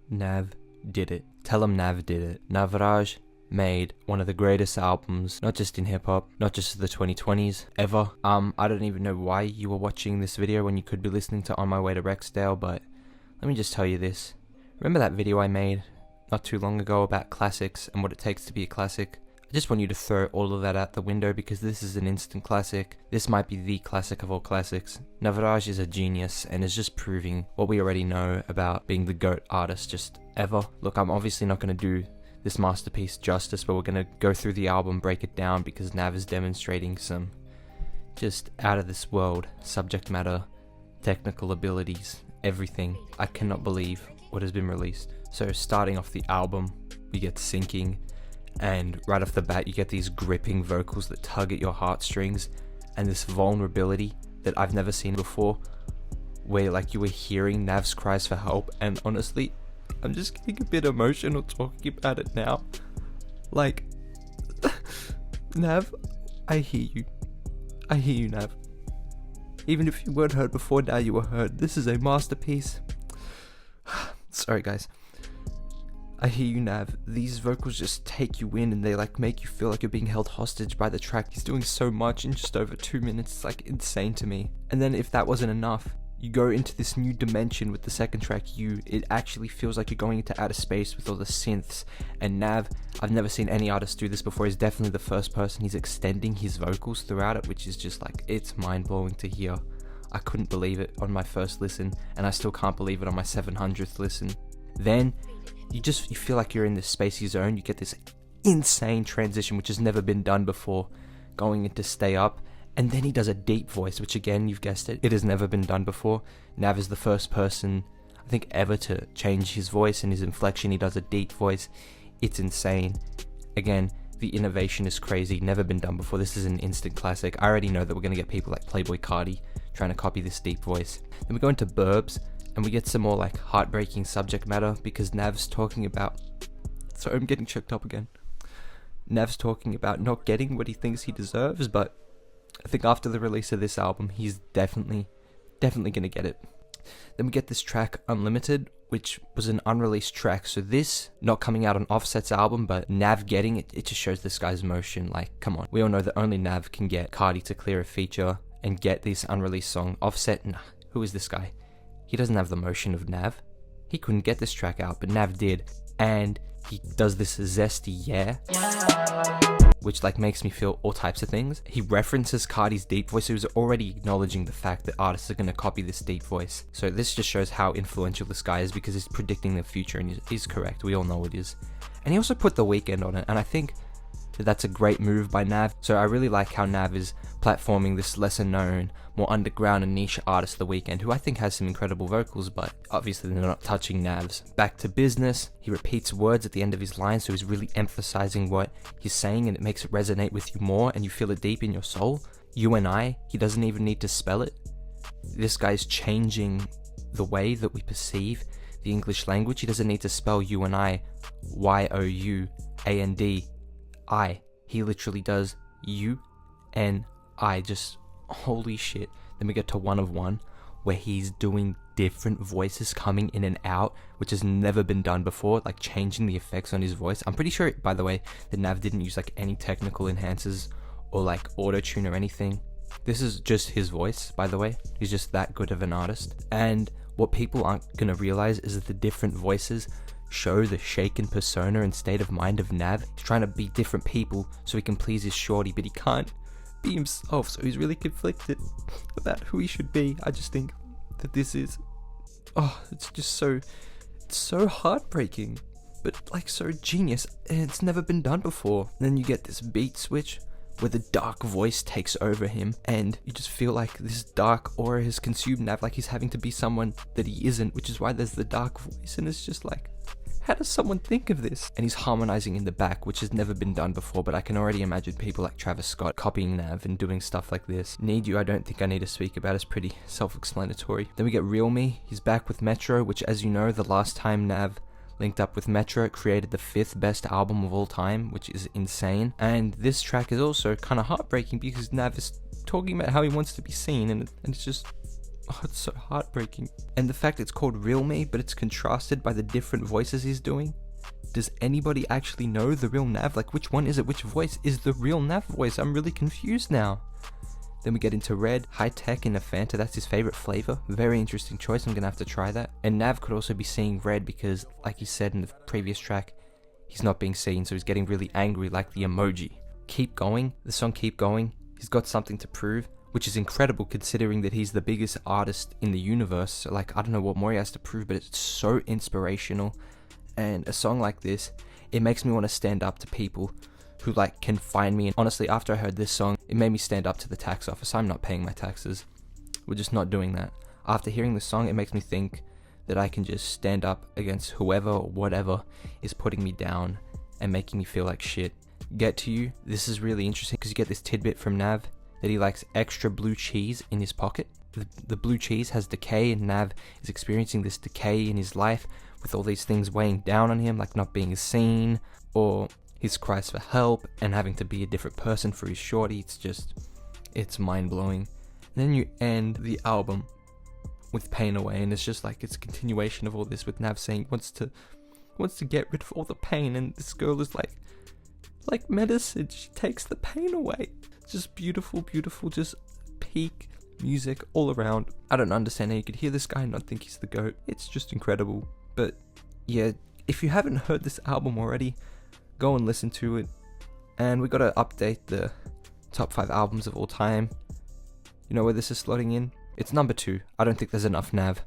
Nav did it. Tell him Nav did it. Navraj made one of the greatest albums, not just in hip-hop, not just the 2020s, ever. I don't even know why you were watching this video when you could be listening to On My Way to Rexdale, but let me just tell you this. Remember that video I made not too long ago about classics and what it takes to be a classic? I just want you to throw all of that out the window because this is an instant classic. This might be the classic of all classics. Navraj is a genius and is just proving what we already know about being the GOAT artist just ever. Look, I'm obviously not going to do this masterpiece justice, but we're going to go through the album, break it down, because Nav is demonstrating some just out of this world subject matter, technical abilities, everything. I cannot believe what has been released. So starting off the album, we get Sinking, and right off the bat you get these gripping vocals that tug at your heartstrings, and this vulnerability that I've never seen before, where like you were hearing Nav's cries for help. And honestly, I'm just getting a bit emotional talking about it now. Like, Nav, I hear you. I hear you, Nav. Even if you weren't heard before, now you were heard. This is a masterpiece. Sorry guys. I hear you, Nav. These vocals just take you in and they like make you feel like you're being held hostage by the track. He's doing so much in just over 2 minutes. It's like insane to me. And then if that wasn't enough, you go into this new dimension with the second track, it actually feels like you're going into outer space with all the synths. And Nav, I've never seen any artist do this before. He's definitely the first person. He's extending his vocals throughout it, which is just like, it's mind-blowing to hear. I couldn't believe it on my first listen, and I still can't believe it on my 700th listen. Then you feel like you're in this spacey zone. You get this insane transition which has never been done before, going into Stay Up. And then he does a deep voice, which again, you've guessed it, it has never been done before. Nav is the first person, I think, ever to change his voice and his inflection. He does a deep voice. It's insane. Again, the innovation is crazy, never been done before. This is an instant classic. I already know that we're going to get people like Playboi Carti trying to copy this deep voice. Then we go into Burbs, and we get some more like heartbreaking subject matter because Nav's talking about... Sorry, I'm getting choked up again. Nav's talking about not getting what he thinks he deserves, but I think after the release of this album, he's definitely gonna get it. Then we get this track, Unlimited, which was an unreleased track. So this, not coming out on Offset's album, but Nav getting it, it just shows this guy's emotion. Like, come on. We all know that only Nav can get Carti to clear a feature and get this unreleased song. Offset, nah, who is this guy? He doesn't have the motion of Nav. He couldn't get this track out, but Nav did. And he does this zesty yeah, which like makes me feel all types of things. He references Carti's deep voice. He was already acknowledging the fact that artists are going to copy this deep voice. So this just shows how influential this guy is because he's predicting the future, and he's correct. We all know it is. And he also put The Weeknd on it, and I think that's a great move by Nav. So I really like how Nav is platforming this lesser known, more underground and niche artist, The Weeknd, who I think has some incredible vocals, but obviously they're not touching Nav's. Back to Business, he repeats words at the end of his line, so he's really emphasizing what he's saying, and it makes it resonate with you more, and you feel it deep in your soul. You and I, he doesn't even need to spell it. This guy's changing the way that we perceive the English language. He doesn't need to spell you and I, Y-O-U-A-N-D. He literally does you and I. Just holy shit. Then we get to One of One, where he's doing different voices coming in and out, which has never been done before, like changing the effects on his voice. I'm pretty sure, by the way, that Nav didn't use like any technical enhancers or like auto-tune or anything. This is just his voice, by the way. He's just that good of an artist. And what people aren't gonna realize is that the different voices show the shaken persona and state of mind of Nav. He's trying to be different people so he can please his shorty, but he can't be himself, so he's really conflicted about who he should be. I just think that this is, it's just so heartbreaking, but like so genius, and it's never been done before. And then you get this beat switch where the dark voice takes over him, and you just feel like this dark aura has consumed Nav, like he's having to be someone that he isn't, which is why there's the dark voice. And it's just like, how does someone think of this? And he's harmonizing in the back, which has never been done before, but I can already imagine people like Travis Scott copying Nav and doing stuff like this. Need You, I don't think I need to speak about, it's pretty self-explanatory. Then we get Real Me. He's back with Metro, which, as you know, the last time Nav linked up with Metro, it created the 5th best album of all time, which is insane. And this track is also kind of heartbreaking because Nav is talking about how he wants to be seen, and it's just Oh, it's so heartbreaking. And the fact it's called Real Me, but it's contrasted by the different voices he's doing. Does anybody actually know the real Nav? Like, which one is it? Which voice is the real Nav voice? I'm really confused now. Then we get into Red, High Tech in a Fanta. That's his favorite flavor. Very interesting choice. I'm gonna have to try that. And Nav could also be seeing red because, like he said in the previous track, he's not being seen, so he's getting really angry like the emoji. Keep Going, the song Keep Going, he's got something to prove, which is incredible considering that he's the biggest artist in the universe. So, like, I don't know what more he has to prove, but it's so inspirational. And a song like this, it makes me want to stand up to people who like can find me. And honestly, after I heard this song, it made me stand up to the tax office. I'm not paying my taxes. We're just not doing that. After hearing this song, it makes me think that I can just stand up against whoever or whatever is putting me down and making me feel like shit. Get to You, this is really interesting because you get this tidbit from Nav that he likes extra blue cheese in his pocket. The blue cheese has decay, and Nav is experiencing this decay in his life with all these things weighing down on him, like not being seen, or his cries for help and having to be a different person for his shorty. It's mind-blowing. Then you end the album with Pain Away, and it's just like, it's a continuation of all this with Nav saying wants to get rid of all the pain, and this girl is like medicine. She takes the pain away. It's just beautiful, just peak music all around. I don't understand how you could hear this guy and not think he's the GOAT. It's just incredible. But yeah, if you haven't heard this album already, go and listen to it. And we gotta update the top 5 albums of all time. You know where this is slotting in? It's number 2. I don't think there's enough Nav.